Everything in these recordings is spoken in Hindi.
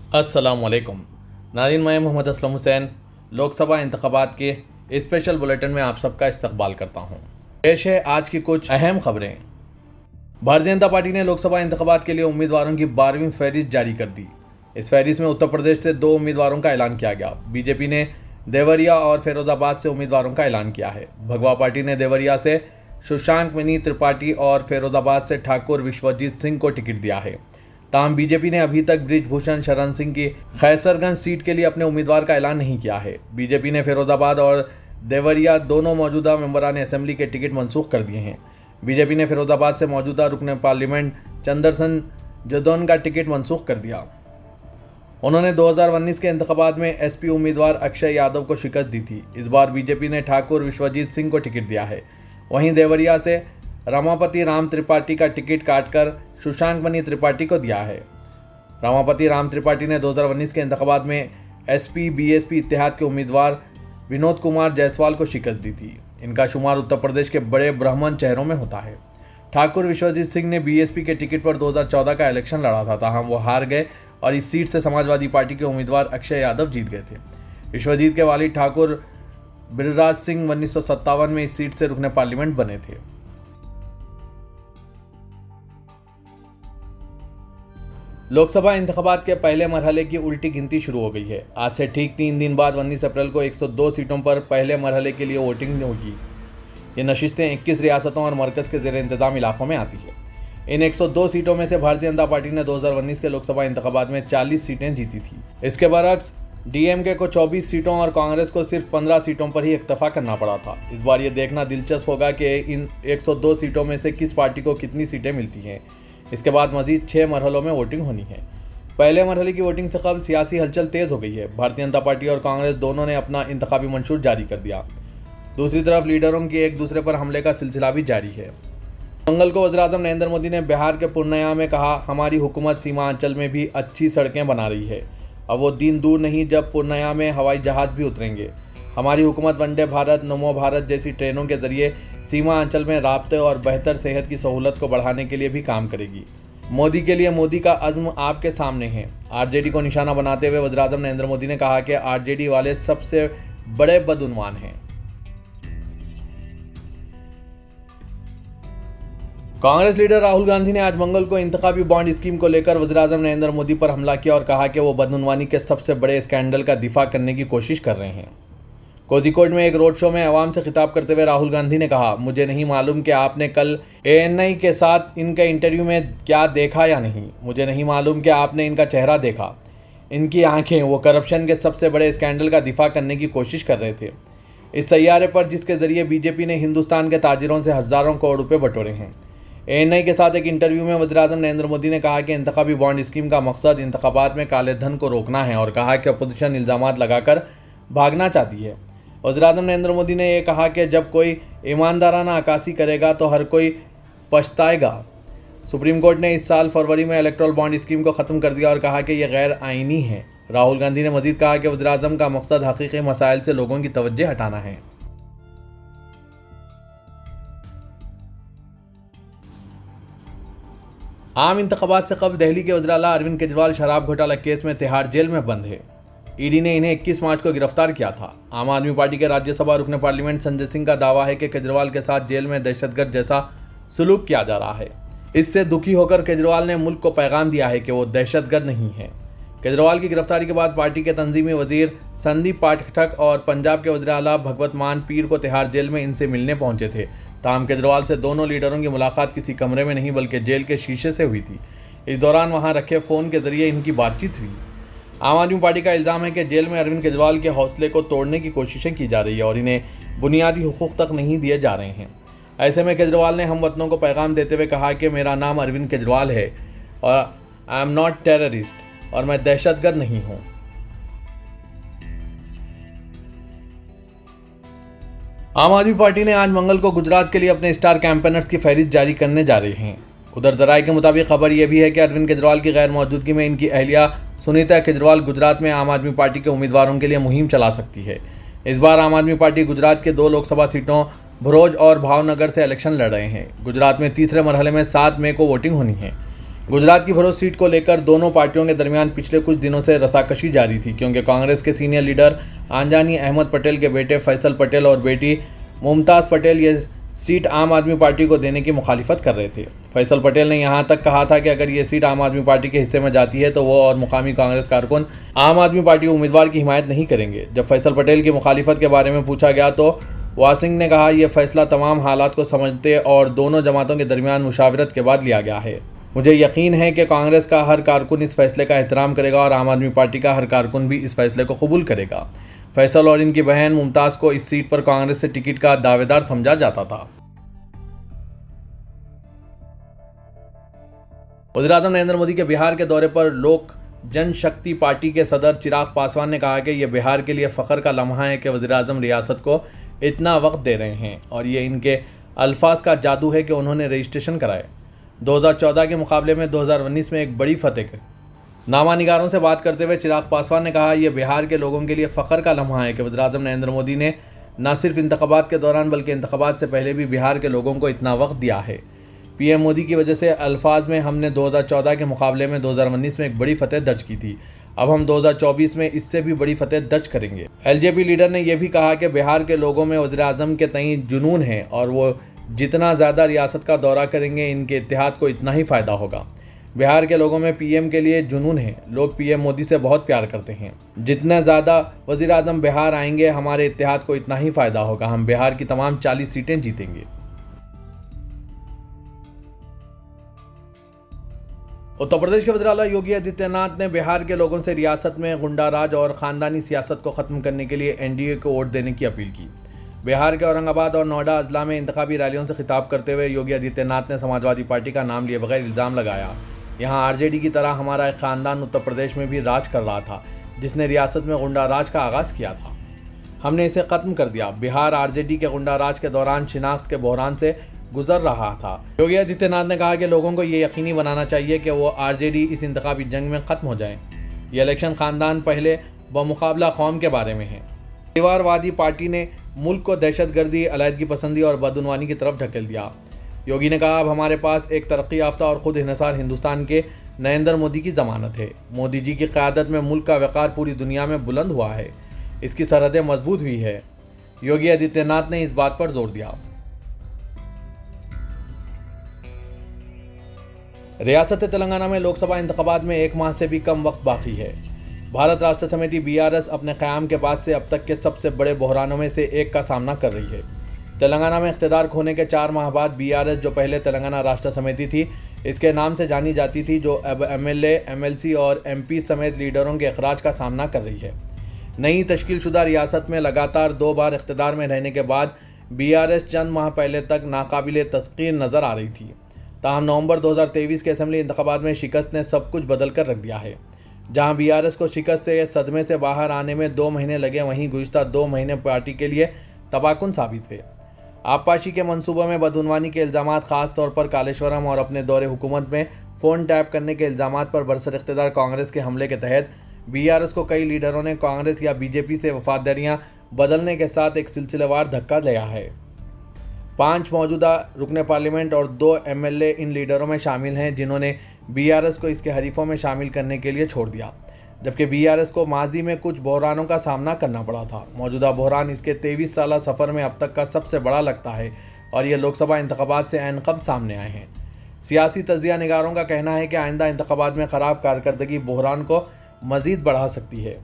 अस्सलामुअलैकुम नाज़रीन, मैं मोहम्मद असलम हुसैन लोकसभा इंतखाबात के स्पेशल बुलेटिन में आप सबका इस्तकबाल करता हूँ। पेश है आज की कुछ अहम खबरें। भारतीय जनता पार्टी ने लोकसभा इंतखाबात के लिए उम्मीदवारों की 12वीं फहरिस्त जारी कर दी। इस फहरिस्त में उत्तर प्रदेश से 2 उम्मीदवारों का ऐलान किया गया। बीजेपी ने देवरिया और फिरोजाबाद से उम्मीदवारों का ऐलान किया है। भगवा पार्टी ने देवरिया से शशांक मणि त्रिपाठी और फिरोजाबाद से ठाकुर विश्वजीत सिंह को टिकट दिया है। ताहम बीजेपी ने अभी तक ब्रिजभूषण शरण सिंह की खैसरगंज सीट के लिए अपने उम्मीदवार का ऐलान नहीं किया है। बीजेपी ने फिरोजाबाद और देवरिया दोनों मौजूदा मेंबरान असेंबली के टिकट मनसूख कर दिए हैं। बीजेपी ने फिरोजाबाद से मौजूदा रुकन पार्लियामेंट चंदरसन जदौन का टिकट मनसूख कर दिया। उन्होंने 2019 के इंतखाबात में एसपी उम्मीदवार अक्षय यादव को शिकस्त दी थी। इस बार बीजेपी ने ठाकुर विश्वजीत सिंह को टिकट दिया है। वहीं देवरिया से रमापति राम त्रिपाठी का टिकट काटकर शशांक मणि त्रिपाठी को दिया है। रमापति राम त्रिपाठी ने 2019 के इंतखाबात में एसपी बीएसपी इत्तेहाद के उम्मीदवार विनोद कुमार जायसवाल को शिकस्त दी थी। इनका शुमार उत्तर प्रदेश के बड़े ब्राह्मण चेहरों में होता है। ठाकुर विश्वजीत सिंह ने बीएसपी के टिकट पर 2014 का इलेक्शन लड़ा था, ताहम वो हार गए और इस सीट से समाजवादी पार्टी के उम्मीदवार अक्षय यादव जीत गए थे। विश्वजीत के वालिद ठाकुर बिरराज सिंह 1957 में इस सीट से रुकने पार्लियामेंट बने थे। लोकसभा इंतखाबात के पहले मरहले की उल्टी गिनती शुरू हो गई है। आज से ठीक 3 दिन बाद 19 अप्रैल को 102 सीटों पर पहले मरहले के लिए वोटिंग होगी। ये नशिस्तें 21 रियासतों और मरकज़ के ज़ेर इंतज़ाम इलाकों में आती है। इन 102 सीटों में से भारतीय जनता पार्टी ने 2019 के लोकसभा इंतखाबात में 40 सीटें जीती थी। इसके बरक्स डीएमके को 24 सीटों और कांग्रेस को सिर्फ 15 सीटों पर ही इक्तफा करना पड़ा था। इस बार ये देखना दिलचस्प होगा कि इन 102 सीटों में से किस पार्टी को कितनी सीटें मिलती हैं। इसके बाद मजीद 6 मरहलों में वोटिंग होनी है। पहले मरहले की वोटिंग से कबल सियासी हलचल तेज़ हो गई है। भारतीय जनता पार्टी और कांग्रेस दोनों ने अपना इंतखाबी मंशूर जारी कर दिया। दूसरी तरफ लीडरों की एक दूसरे पर हमले का सिलसिला भी जारी है। मंगल को वज़ीर-ए-आज़म नरेंद्र मोदी ने बिहार के पूर्णिया में कहा, हमारी हुकूमत सीमांचल में भी अच्छी सड़कें बना रही है। अब वो दिन दूर नहीं जब पूर्णिया में हवाई जहाज़ भी उतरेंगे। हमारी हुकूमत वंदे भारत, नमो भारत जैसी ट्रेनों के जरिए सीमा अंचल में राब्ते और बेहतर सेहत की सहूलत को बढ़ाने के लिए भी काम करेगी। मोदी के लिए मोदी का अज़्म आपके सामने है। आरजेडी को निशाना बनाते हुए वज़ीर-ए-आज़म नरेंद्र मोदी ने कहा कि आरजेडी वाले सबसे बड़े बदउनवान हैं। कांग्रेस लीडर राहुल गांधी ने आज मंगल को इंतखाबी बॉन्ड स्कीम को लेकर वज़ीर-ए-आज़म नरेंद्र मोदी पर हमला किया और कहा कि वो बदउनवानी के सबसे बड़े स्कैंडल का दिफा करने की कोशिश कर रहे हैं। कोझिकोड में एक रोड शो में अवाम से खिताब करते हुए राहुल गांधी ने कहा, मुझे नहीं मालूम कि आपने कल एएनआई के साथ इनके इंटरव्यू में क्या देखा या नहीं। मुझे नहीं मालूम कि आपने इनका चेहरा देखा, इनकी आंखें। वो करप्शन के सबसे बड़े स्कैंडल का दिफा करने की कोशिश कर रहे थे इस सैयारे पर, जिसके ज़रिए बीजेपी ने हिंदुस्तान के ताजिरों से हज़ारों करोड़ रुपये बटोरे हैं। एएनआई के साथ एक इंटरव्यू में वज़ीर-ए-आज़म नरेंद्र मोदी ने कहा कि इंतखाबी बॉन्ड स्कीम का मकसद इंतखाबात में काले धन को रोकना है और कहा कि अपोजिशन इल्ज़ामात लगाकर भागना चाहती है। वज़ीर-ए-आज़म नरेंद्र मोदी ने यह कहा कि जब कोई ईमानदाराना अक्कासी करेगा तो हर कोई पछताएगा। सुप्रीम कोर्ट ने इस साल फरवरी में इलेक्टोरल बॉन्ड स्कीम को ख़त्म कर दिया और कहा कि यह गैर आइनी है। राहुल गांधी ने मजीद कहा कि वज़ीर-ए-आज़म का मकसद हकीकी मसाइल से लोगों की तवज्जो हटाना है। आम इंतखाबात से कबल दिल्ली के वज़ीर आला अरविंद केजरीवाल शराब घोटाला केस में तिहाड़ जेल में बंद है। ईडी ने इन्हें 21 मार्च को गिरफ्तार किया था। आम आदमी पार्टी के राज्यसभा रुकन पार्लियामेंट संजय सिंह का दावा है कि केजरीवाल के साथ जेल में दहशतगर्द जैसा सलूक किया जा रहा है। इससे दुखी होकर केजरीवाल ने मुल्क को पैगाम दिया है कि वो दहशतगर्द नहीं है। केजरीवाल की गिरफ्तारी के बाद पार्टी के तंजीमी वजीर संदीप पाठक और पंजाब के वज़ीर आला भगवत मान पीर को तिहाड़ जेल में इनसे मिलने पहुंचे थे। ताहम केजरीवाल से दोनों लीडरों की मुलाकात किसी कमरे में नहीं बल्कि जेल के शीशे से हुई थी। इस दौरान वहां रखे फ़ोन के जरिए इनकी बातचीत हुई। आम आदमी पार्टी का इल्ज़ाम है कि जेल में अरविंद केजरीवाल के हौसले को तोड़ने की कोशिशें की जा रही है और इन्हें बुनियादी हुकूक तक नहीं दिए जा रहे हैं। ऐसे में केजरीवाल ने हमवतनों को पैगाम देते हुए कहा कि मेरा नाम अरविंद केजरीवाल है और आई एम नॉट टेररिस्ट और मैं दहशतगर्द नहीं हूँ। आम आदमी पार्टी ने आज मंगल को गुजरात के लिए अपने स्टार कैंपेनर्स की फहरिस्त जारी करने जा रहे हैं। उधर जराये के मुताबिक खबर यह भी है कि अरविंद केजरीवाल की गैर मौजूदगी में इनकी अहलिया सुनीता केजरीवाल गुजरात में आम आदमी पार्टी के उम्मीदवारों के लिए मुहिम चला सकती है। इस बार आम आदमी पार्टी गुजरात के 2 लोकसभा सीटों भरोज और भावनगर से इलेक्शन लड़ रहे हैं। गुजरात में तीसरे मरहले में 7 मई को वोटिंग होनी है। गुजरात की भरोस सीट को लेकर दोनों पार्टियों के दरमियान पिछले कुछ दिनों से रसाकशी जारी थी, क्योंकि कांग्रेस के सीनियर लीडर आंजानी अहमद पटेल के बेटे फैसल पटेल और बेटी मुमताज़ पटेल ये सीट आम आदमी पार्टी को देने की मुखालिफत कर रहे थे। फैसल पटेल ने यहाँ तक कहा था कि अगर ये सीट आम आदमी पार्टी के हिस्से में जाती है तो वो और मुकामी कांग्रेस कारकुन आम आदमी पार्टी उम्मीदवार की हिमायत नहीं करेंगे। जब फैसल पटेल की मुखालिफत के बारे में पूछा गया तो वासिंग ने कहा, यह फैसला तमाम हालात को समझते और दोनों जमातों के दरमियान मुशावरत के बाद लिया गया है। मुझे यकीन है कि कांग्रेस का हर कारकुन इस फैसले का एहतराम करेगा और आम आदमी पार्टी का हर कारकुन भी इस फैसले को कबूल करेगा। फैसल और इनकी बहन मुमताज़ को इस सीट पर कांग्रेस से टिकट का दावेदार समझा जाता था। वज़ीर-ए-आज़म नरेंद्र मोदी के बिहार के दौरे पर लोक जनशक्ति पार्टी के सदर चिराग पासवान ने कहा कि यह बिहार के लिए फ़ख्र का लम्हा है कि वज़ीर-ए-आज़म रियासत को इतना वक्त दे रहे हैं और ये इनके अल्फाज का जादू है कि उन्होंने रजिस्ट्रेशन कराए। 2014 के मुकाबले में 2019 में एक बड़ी फतेह। नामानिगारों से बात करते हुए चिराग पासवान ने कहा, यह बिहार के लोगों के लिए फ़ख्र का लम्हा है कि वज़ीर-ए-आज़म नरेंद्र मोदी ने न सिर्फ इंतख़ाबात के दौरान बल्कि इंतख़ाबात से पहले भी बिहार के लोगों को इतना वक्त दिया है। पीएम मोदी की वजह से अल्फाज में हमने 2014 के मुकाबले में 2019 में एक बड़ी फतेह दर्ज की थी। अब हम 2024 में इससे भी बड़ी फतेह दर्ज करेंगे। एलजेपी लीडर ने यह भी कहा कि बिहार के लोगों में वज़ीर-ए-आज़म के तई जुनून है और वो जितना ज़्यादा रियासत का दौरा करेंगे इनके इत्तेहाद को इतना ही फ़ायदा होगा। बिहार के लोगों में पीएम के लिए जुनून है। लोग पीएम मोदी से बहुत प्यार करते हैं। जितना ज़्यादा वज़ीर-ए-आज़म बिहार आएंगे हमारे इत्तेहाद को इतना ही फ़ायदा होगा। हम बिहार की तमाम 40 सीटें जीतेंगे। उत्तर प्रदेश के वज़ीर आला योगी आदित्यनाथ ने बिहार के लोगों से रियासत में गुंडाराज और ख़ानदानी सियासत को ख़त्म करने के लिए एनडीए को वोट देने की अपील की। बिहार के औरंगाबाद और नोएडा अजला में इंतखाबी रैलियों से खिताब करते हुए योगी आदित्यनाथ ने समाजवादी पार्टी का नाम लिए बगैर इल्ज़ाम लगाया, यहाँ आरजेडी की तरह हमारा एक ख़ानदान उत्तर प्रदेश में भी राज कर रहा था जिसने रियासत में गुंडाराज का आगाज़ किया था। हमने इसे ख़त्म कर दिया। बिहार आरजेडी के गुंडाराज के दौरान शिनाख्त के बहरान से गुजर रहा था। योगी आदित्यनाथ ने कहा कि लोगों को ये यकीनी बनाना चाहिए कि वो आरजेडी इस इंतखाबी जंग में ख़त्म हो जाए। ये इलेक्शन ख़ानदान पहले बमुकाबला कौम के बारे में है। परिवारवादी पार्टी ने मुल्क को दहशतगर्दी, अलहदगी पसंदी और बदउनवानी की तरफ ढकेल दिया। योगी ने कहा, अब हमारे पास एक तरक्की याफ्ता और ख़ुद इन्हिसार हिंदुस्तान के नरेंद्र मोदी की ज़मानत है। मोदी जी की क़यादत में मुल्क का वक़ार पूरी दुनिया में बुलंद हुआ है, इसकी सरहदें मजबूत हुई है। योगी आदित्यनाथ ने इस बात पर जोर दिया। रियासत तेलंगाना में लोकसभा इंतखाबात में 1 माह से भी कम वक्त बाकी है। भारत राष्ट्र समिति बीआरएस अपने क़याम के बाद से अब तक के सबसे बड़े बहरानों में से एक का सामना कर रही है। तेलंगाना में इख्तियार खोने के 4 माह बाद बीआरएस, जो पहले तेलंगाना राष्ट्र समिति थी, इसके नाम से जानी जाती थी, जो अब एमएलए, एमएलसी और एमपी समेत लीडरों के अखराज का सामना कर रही है। नई तश्कीलशुदा रियासत में लगातार 2 बार इख्तियार में रहने के बाद बीआरएस चंद माह पहले तक नाकाबिले तस्कीर नज़र आ रही थी। ताहम नवंबर 2023 के असेंबली इंतखाबात में शिकस्त ने सब कुछ बदल कर रख दिया है। जहां बीआरएस को शिकस्त से सदमे से बाहर आने में 2 महीने लगे, वहीं गुज़िश्ता 2 महीने पार्टी के लिए तबाकुन साबित हुए। आबपाशी के मंसूबे में बदउनवानी के इल्ज़ामात, ख़ास तौर पर कालेश्वरम और अपने दौरे हुकूमत में फ़ोन टैप करने के इल्ज़ामात पर बरसर इख्तियार कांग्रेस के हमले के तहत बीआरएस को कई लीडरों ने कांग्रेस या बीजेपी से वफादारियाँ बदलने के साथ एक सिलसिलेवार धक्का लिया है। 5 मौजूदा रुकने पार्लियामेंट और 2 एमएलए इन लीडरों में शामिल हैं जिन्होंने बीआरएस को इसके हरीफों में शामिल करने के लिए छोड़ दिया, जबकि बीआरएस को माजी में कुछ बहरानों का सामना करना पड़ा था। मौजूदा बहरान इसके 23 साला सफ़र में अब तक का सबसे बड़ा लगता है और ये लोकसभा इंतखाबात से ऐन कब सामने आए हैं। सियासी तज्ज़िया निगारों का कहना है कि आइंदा इंतखाबात में ख़राब कारकर्दगी बहरान को मज़ीद बढ़ा सकती है।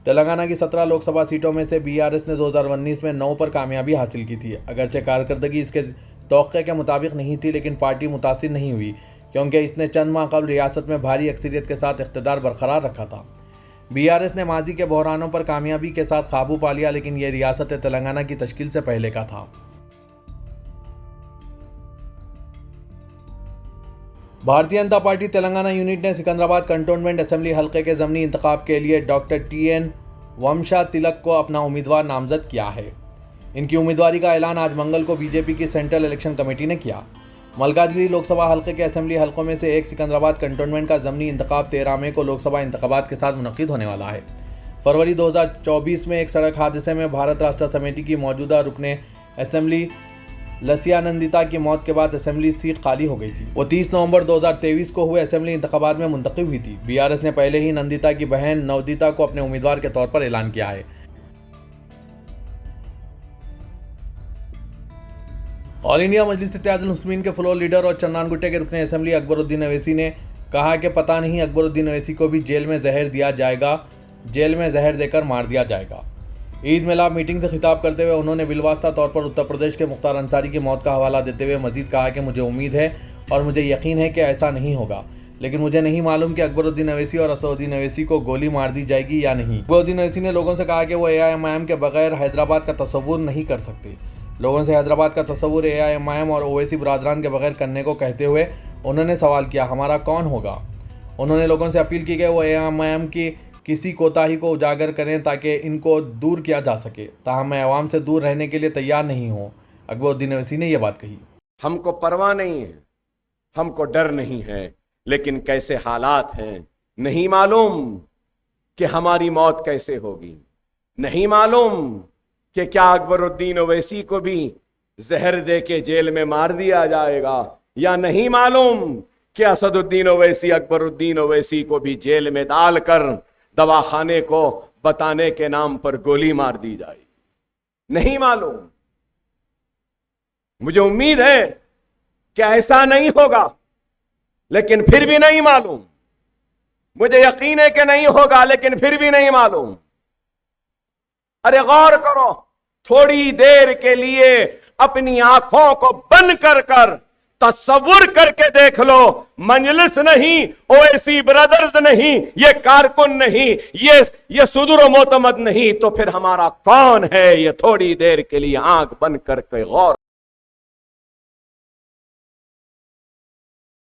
तेलंगाना की 17 लोकसभा सीटों में से बीआरएस ने 2019 में 9 पर कामयाबी हासिल की थी। अगरचे कारकर्दगी इसके तौक़े के मुताबिक नहीं थी, लेकिन पार्टी मुतासिर नहीं हुई क्योंकि इसने चंद माह कबल रियासत में भारी अक्सरियत के साथ इक़्तिदार बरकरार रखा था। बीआरएस ने माजी के बहरानों पर कामयाबी के साथ काबू पा लिया, लेकिन यह रियासत तेलंगाना की तश्कील से पहले का था। भारतीय जनता पार्टी तेलंगाना यूनिट ने सिकंदराबाद कंटोनमेंट असेंबली हल्के के ज़मीनी इंतखाब के लिए डॉक्टर टीएन वमशा तिलक को अपना उम्मीदवार नामजद किया है। इनकी उम्मीदवारी का ऐलान आज मंगल को बीजेपी की सेंट्रल इलेक्शन कमेटी ने किया। मलकाजगिरी लोकसभा हल्के के असेंबली हल्कों में से एक सिकंदराबाद कंटोनमेंट का ज़मीनी इंतखाब 13 मई को लोकसभा इंतखाबात के साथ मुनक़िद होने वाला है। फरवरी 2024 में एक सड़क हादसे में भारत राष्ट्र समिति की मौजूदा रुकने असेंबली लसियानंदिता की मौत के बाद असेंबली सीट खाली हो गई थी। वो 30 नवंबर 2023 को हुए असेंबली इंतखाबात में मुंतखब हुई थी। बीआरएस ने पहले ही नंदिता की बहन नवदिता को अपने उम्मीदवार के तौर पर ऐलान किया है। ऑल इंडिया मजलिस इत्तेहादुल मुस्लिमीन के फ्लोर लीडर और चन्नान गुट्टे के रुकने असेंबली अकबरुद्दीन अवैसी ने कहा कि पता नहीं अकबरुद्दीन अवैसी को भी जेल में जहर दिया जाएगा, जेल में जहर देकर मार दिया जाएगा। ईद मिलाद मीटिंग से खिताब करते हुए उन्होंने बिलवास्ता तौर पर उत्तर प्रदेश के मुख्तार अंसारी की मौत का हवाला देते हुए मजीद कहा कि मुझे उम्मीद है और मुझे यकीन है कि ऐसा नहीं होगा, लेकिन मुझे नहीं मालूम कि अकबरुद्दीन अवैसी और असदुद्दीन अवैसी को गोली मार दी जाएगी या नहीं। अकबरुद्दीन अवैसी ने लोगों से कहा कि वो AIMIM के बगैर हैदराबाद का तस्वुर नहीं कर सकते। लोगों से हैदराबाद का तस्वुर AIMIM और ओवैसी बरादरान के बगैर करने को कहते हुए उन्होंने सवाल किया, हमारा कौन होगा। उन्होंने लोगों से अपील की कि वो AIMIM की किसी कोताही को उजागर करें ताकि इनको दूर किया जा सके, ताहम मैं अवाम से दूर रहने के लिए तैयार नहीं हूँ। अकबरुद्दीन अवैसी ने यह बात कही। हमको परवाह नहीं है, हमको डर नहीं है, लेकिन कैसे हालात हैं नहीं मालूम कि हमारी मौत कैसे होगी, नहीं मालूम कि क्या अकबरुद्दीन ओवैसी को भी जहर दे के जेल में मार दिया जाएगा, या नहीं मालूम कि असदुद्दीन ओवैसी अकबरुद्दीन ओवैसी को भी जेल में डालकर दवाखाने को बताने के नाम पर गोली मार दी जाएगी, नहीं मालूम। मुझे उम्मीद है कि ऐसा नहीं होगा, लेकिन फिर भी नहीं मालूम। मुझे यकीन है कि नहीं होगा, लेकिन फिर भी नहीं मालूम। अरे गौर करो, थोड़ी देर के लिए अपनी आंखों को बंद कर कर तस्वुर करके देख लो, मजलिस नहीं, ओवैसी ब्रदर्स नहीं, ये कारकुन नहीं, ये सुदूर मोतमद नहीं, तो फिर हमारा कौन है? ये थोड़ी देर के लिए आंख बंद करके गौर